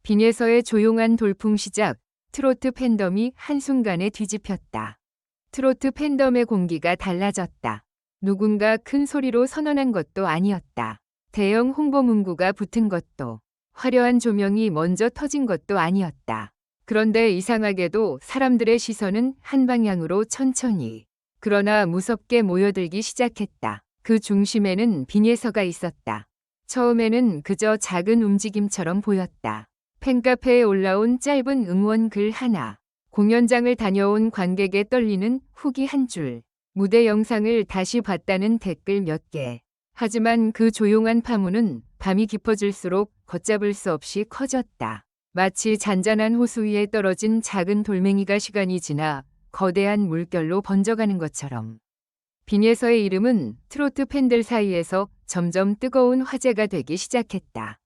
빈에서의 조용한 돌풍 시작, 트로트 팬덤이 한순간에 뒤집혔다. 트로트 팬덤의 공기가 달라졌다. 누군가 큰 소리로 선언한 것도 아니었다. 대형 홍보 문구가 붙은 것도, 화려한 조명이 먼저 터진 것도 아니었다. 그런데 이상하게도 사람들의 시선은 한 방향으로 천천히, 그러나 무섭게 모여들기 시작했다. 그 중심에는 빈예서가 있었다. 처음에는 그저 작은 움직임처럼 보였다. 팬카페에 올라온 짧은 응원 글 하나, 공연장을 다녀온 관객의 떨리는 후기 한 줄, 무대 영상을 다시 봤다는 댓글 몇 개. 하지만 그 조용한 파문은 밤이 깊어질수록 걷잡을 수 없이 커졌다. 마치 잔잔한 호수 위에 떨어진 작은 돌멩이가 시간이 지나 거대한 물결로 번져가는 것처럼. 빈예서의 이름은 트로트 팬들 사이에서 점점 뜨거운 화제가 되기 시작했다.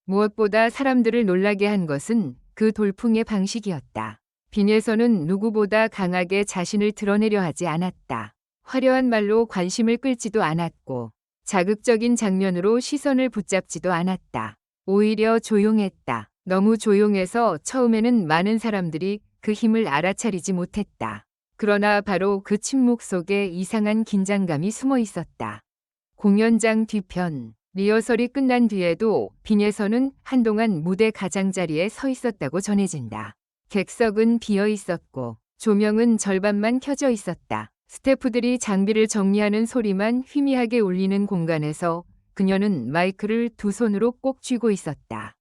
무엇보다 사람들을 놀라게 한 것은 그 돌풍의 방식이었다. 빈예서는 누구보다 강하게 자신을 드러내려 하지 않았다. 화려한 말로 관심을 끌지도 않았고, 자극적인 장면으로 시선을 붙잡지도 않았다. 오히려 조용했다. 너무 조용해서 처음에는 많은 사람들이 그 힘을 알아차리지 못했다. 그러나 바로 그 침묵 속에 이상한 긴장감이 숨어 있었다. 공연장 뒤편, 리허설이 끝난 뒤에도 빈에서는 한동안 무대 가장자리에 서 있었다고 전해진다. 객석은 비어 있었고 조명은 절반만 켜져 있었다. 스태프들이 장비를 정리하는 소리만 희미하게 울리는 공간에서 그녀는 마이크를 두 손으로 꼭 쥐고 있었다.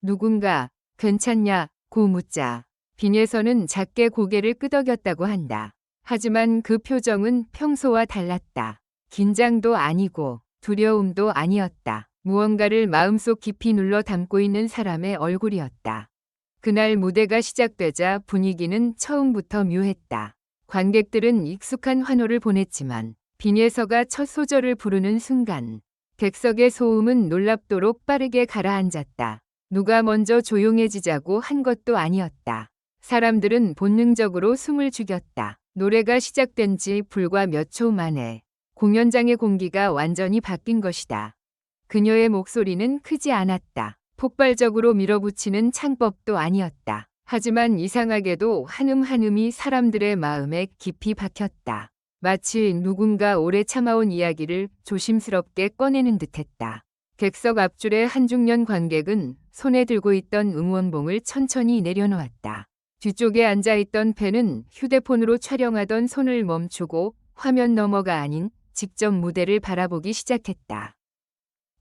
누군가 괜찮냐?고 묻자 빈에서는 작게 고개를 끄덕였다고 한다. 하지만 그 표정은 평소와 달랐다. 긴장도 아니고 두려움도 아니었다. 무언가를 마음속 깊이 눌러 담고 있는 사람의 얼굴이었다. 그날 무대가 시작되자 분위기는 처음부터 묘했다. 관객들은 익숙한 환호를 보냈지만 빈예서가 첫 소절을 부르는 순간 객석의 소음은 놀랍도록 빠르게 가라앉았다. 누가 먼저 조용해지자고 한 것도 아니었다. 사람들은 본능적으로 숨을 죽였다. 노래가 시작된 지 불과 몇 초 만에 공연장의 공기가 완전히 바뀐 것이다. 그녀의 목소리는 크지 않았다. 폭발적으로 밀어붙이는 창법도 아니었다. 하지만 이상하게도 한음 한음이 사람들의 마음에 깊이 박혔다. 마치 누군가 오래 참아온 이야기를 조심스럽게 꺼내는 듯했다. 객석 앞줄의 한중년 관객은 손에 들고 있던 응원봉을 천천히 내려놓았다. 뒤쪽에 앉아있던 팬은 휴대폰으로 촬영하던 손을 멈추고 화면 너머가 아닌 직접 무대를 바라보기 시작했다.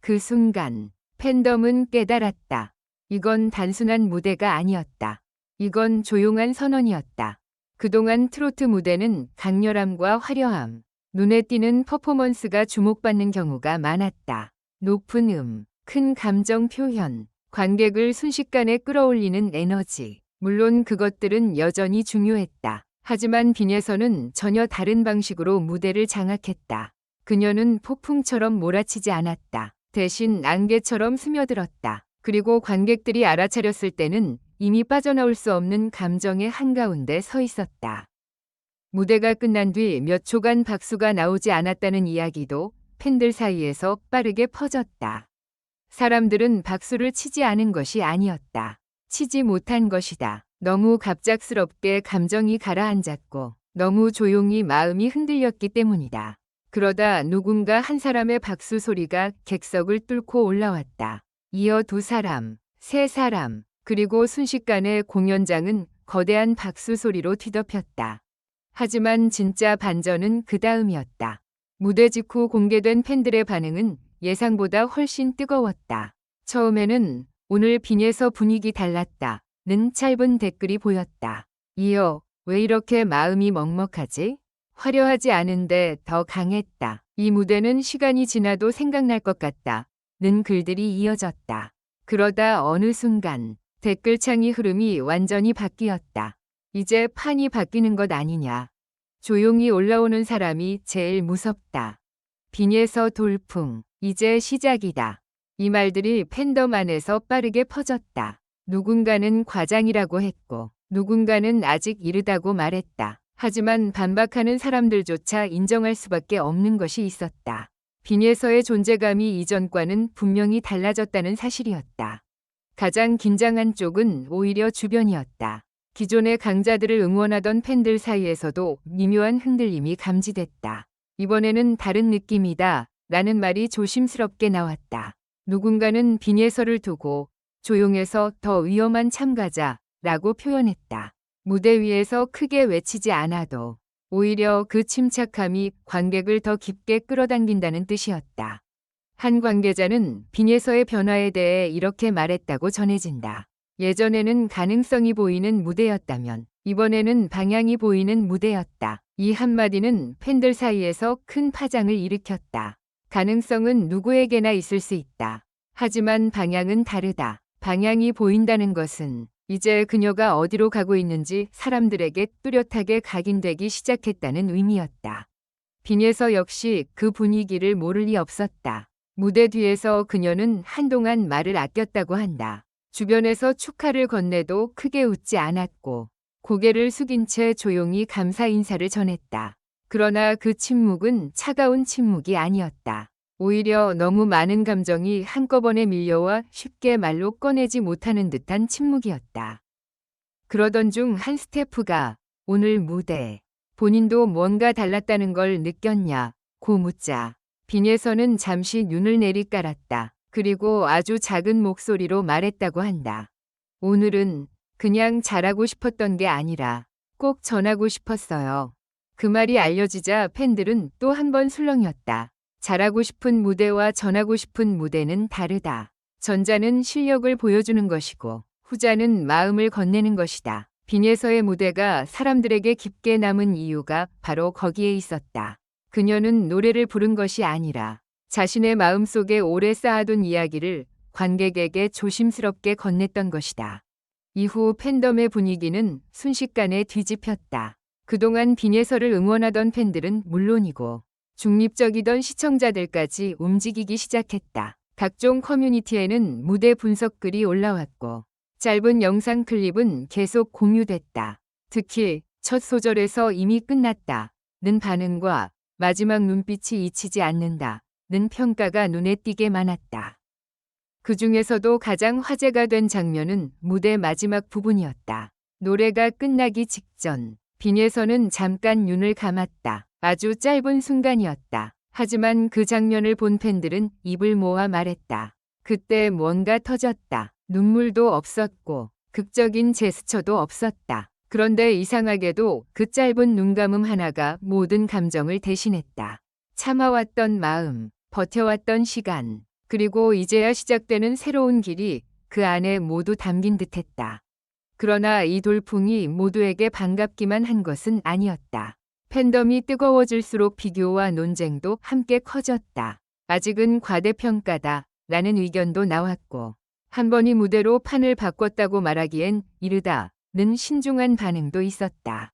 그 순간 팬덤은 깨달았다. 이건 단순한 무대가 아니었다. 이건 조용한 선언이었다. 그동안 트로트 무대는 강렬함과 화려함, 눈에 띄는 퍼포먼스가 주목받는 경우가 많았다. 높은 큰 감정 표현, 관객을 순식간에 끌어올리는 에너지. 물론 그것들은 여전히 중요했다. 하지만 빈에서는 전혀 다른 방식으로 무대를 장악했다. 그녀는 폭풍처럼 몰아치지 않았다. 대신 안개처럼 스며들었다. 그리고 관객들이 알아차렸을 때는 이미 빠져나올 수 없는 감정의 한가운데 서 있었다. 무대가 끝난 뒤 몇 초간 박수가 나오지 않았다는 이야기도 팬들 사이에서 빠르게 퍼졌다. 사람들은 박수를 치지 않은 것이 아니었다. 치지 못한 것이다. 너무 갑작스럽게 감정이 가라앉았고 너무 조용히 마음이 흔들렸기 때문이다. 그러다 누군가 한 사람의 박수 소리가 객석을 뚫고 올라왔다. 이어 두 사람, 세 사람, 그리고 순식간에 공연장은 거대한 박수 소리로 뒤덮였다. 하지만 진짜 반전은 그 다음이었다. 무대 직후 공개된 팬들의 반응은 예상보다 훨씬 뜨거웠다. 처음에는 오늘 빈에서 분위기 달랐다. 는 짧은 댓글이 보였다. 이어 왜 이렇게 마음이 먹먹하지? 화려하지 않은데 더 강했다. 이 무대는 시간이 지나도 생각날 것 같다. 는 글들이 이어졌다. 그러다 어느 순간 댓글창의 흐름이 완전히 바뀌었다. 이제 판이 바뀌는 것 아니냐. 조용히 올라오는 사람이 제일 무섭다. 빈에서 돌풍, 이제 시작이다. 이 말들이 팬덤 안에서 빠르게 퍼졌다. 누군가는 과장이라고 했고 누군가는 아직 이르다고 말했다. 하지만 반박하는 사람들조차 인정할 수밖에 없는 것이 있었다. 빈에서의 존재감이 이전과는 분명히 달라졌다는 사실이었다. 가장 긴장한 쪽은 오히려 주변이었다. 기존의 강자들을 응원하던 팬들 사이에서도 미묘한 흔들림이 감지됐다. 이번에는 다른 느낌이다 라는 말이 조심스럽게 나왔다. 누군가는 빈예설을 두고 조용해서 더 위험한 참가자라고 표현했다. 무대 위에서 크게 외치지 않아도 오히려 그 침착함이 관객을 더 깊게 끌어당긴다는 뜻이었다. 한 관계자는 빈예서의 변화에 대해 이렇게 말했다고 전해진다. 예전에는 가능성이 보이는 무대였다면 이번에는 방향이 보이는 무대였다. 이 한마디는 팬들 사이에서 큰 파장을 일으켰다. 가능성은 누구에게나 있을 수 있다. 하지만 방향은 다르다. 방향이 보인다는 것은 이제 그녀가 어디로 가고 있는지 사람들에게 뚜렷하게 각인되기 시작했다는 의미였다. 빈예서 역시 그 분위기를 모를 리 없었다. 무대 뒤에서 그녀는 한동안 말을 아꼈다고 한다. 주변에서 축하를 건네도 크게 웃지 않았고 고개를 숙인 채 조용히 감사 인사를 전했다. 그러나 그 침묵은 차가운 침묵이 아니었다. 오히려 너무 많은 감정이 한꺼번에 밀려와 쉽게 말로 꺼내지 못하는 듯한 침묵이었다. 그러던 중 한 스태프가 오늘 무대, 본인도 뭔가 달랐다는 걸 느꼈냐고 묻자 빈예서는 잠시 눈을 내리깔았다. 그리고 아주 작은 목소리로 말했다고 한다. 오늘은 그냥 잘하고 싶었던 게 아니라 꼭 전하고 싶었어요. 그 말이 알려지자 팬들은 또 한 번 술렁였다. 잘하고 싶은 무대와 전하고 싶은 무대는 다르다. 전자는 실력을 보여주는 것이고 후자는 마음을 건네는 것이다. 빈예서의 무대가 사람들에게 깊게 남은 이유가 바로 거기에 있었다. 그녀는 노래를 부른 것이 아니라 자신의 마음속에 오래 쌓아둔 이야기를 관객에게 조심스럽게 건넸던 것이다. 이후 팬덤의 분위기는 순식간에 뒤집혔다. 그동안 빈예서를 응원하던 팬들은 물론이고 중립적이던 시청자들까지 움직이기 시작했다. 각종 커뮤니티에는 무대 분석글이 올라왔고 짧은 영상 클립은 계속 공유됐다. 특히 첫 소절에서 이미 끝났다는 반응과 마지막 눈빛이 잊히지 않는다. 는 평가가 눈에 띄게 많았다. 그 중에서도 가장 화제가 된 장면은 무대 마지막 부분이었다. 노래가 끝나기 직전 빈예서는 잠깐 눈을 감았다. 아주 짧은 순간이었다. 하지만 그 장면을 본 팬들은 입을 모아 말했다. 그때 뭔가 터졌다. 눈물도 없었고 극적인 제스처도 없었다. 그런데 이상하게도 그 짧은 눈감음 하나가 모든 감정을 대신했다. 참아왔던 마음, 버텨왔던 시간, 그리고 이제야 시작되는 새로운 길이 그 안에 모두 담긴 듯했다. 그러나 이 돌풍이 모두에게 반갑기만 한 것은 아니었다. 팬덤이 뜨거워질수록 비교와 논쟁도 함께 커졌다. 아직은 과대평가다 라는 의견도 나왔고 한 번이 무대로 판을 바꿨다고 말하기엔 이르다는 신중한 반응도 있었다.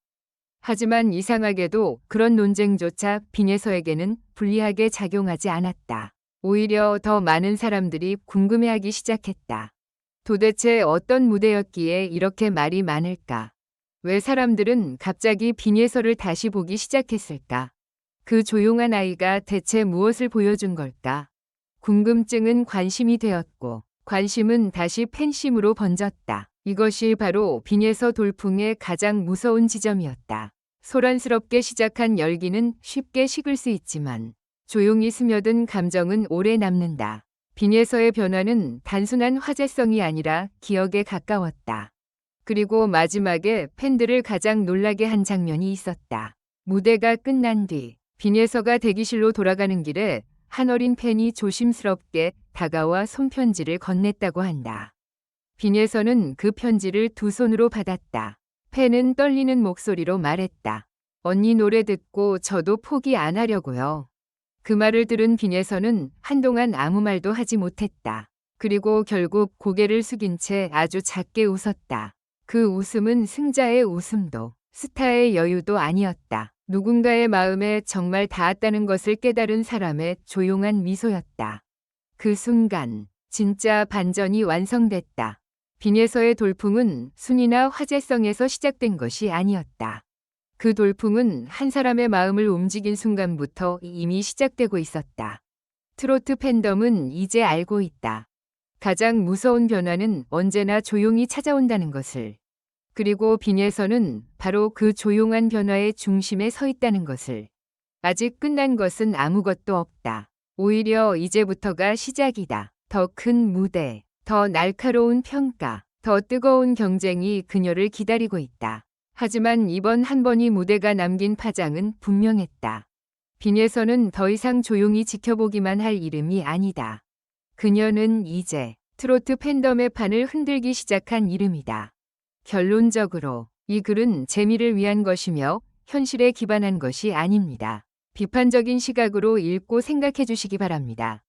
하지만 이상하게도 그런 논쟁조차 빈예서에게는 불리하게 작용하지 않았다. 오히려 더 많은 사람들이 궁금해하기 시작했다. 도대체 어떤 무대였기에 이렇게 말이 많을까? 왜 사람들은 갑자기 빈예서를 다시 보기 시작했을까? 그 조용한 아이가 대체 무엇을 보여준 걸까? 궁금증은 관심이 되었고 관심은 다시 팬심으로 번졌다. 이것이 바로 빈예서 돌풍의 가장 무서운 지점이었다. 소란스럽게 시작한 열기는 쉽게 식을 수 있지만 조용히 스며든 감정은 오래 남는다. 빈예서의 변화는 단순한 화제성이 아니라 기억에 가까웠다. 그리고 마지막에 팬들을 가장 놀라게 한 장면이 있었다. 무대가 끝난 뒤 빈예서가 대기실로 돌아가는 길에 한 어린 팬이 조심스럽게 다가와 손편지를 건넸다고 한다. 빈예서는 그 편지를 두 손으로 받았다. 팬은 떨리는 목소리로 말했다. 언니 노래 듣고 저도 포기 안 하려고요. 그 말을 들은 빈예서는 한동안 아무 말도 하지 못했다. 그리고 결국 고개를 숙인 채 아주 작게 웃었다. 그 웃음은 승자의 웃음도 스타의 여유도 아니었다. 누군가의 마음에 정말 닿았다는 것을 깨달은 사람의 조용한 미소였다. 그 순간 진짜 반전이 완성됐다. 빈예서의 돌풍은 순위나 화제성에서 시작된 것이 아니었다. 그 돌풍은 한 사람의 마음을 움직인 순간부터 이미 시작되고 있었다. 트로트 팬덤은 이제 알고 있다. 가장 무서운 변화는 언제나 조용히 찾아온다는 것을. 그리고 빈에서는 바로 그 조용한 변화의 중심에 서 있다는 것을. 아직 끝난 것은 아무것도 없다. 오히려 이제부터가 시작이다. 더 큰 무대, 더 날카로운 평가, 더 뜨거운 경쟁이 그녀를 기다리고 있다. 하지만 이번 한 번이 무대가 남긴 파장은 분명했다. 빈에서는 더 이상 조용히 지켜보기만 할 이름이 아니다. 그녀는 이제 트로트 팬덤의 판을 흔들기 시작한 이름이다. 결론적으로 이 글은 재미를 위한 것이며 현실에 기반한 것이 아닙니다. 비판적인 시각으로 읽고 생각해 주시기 바랍니다.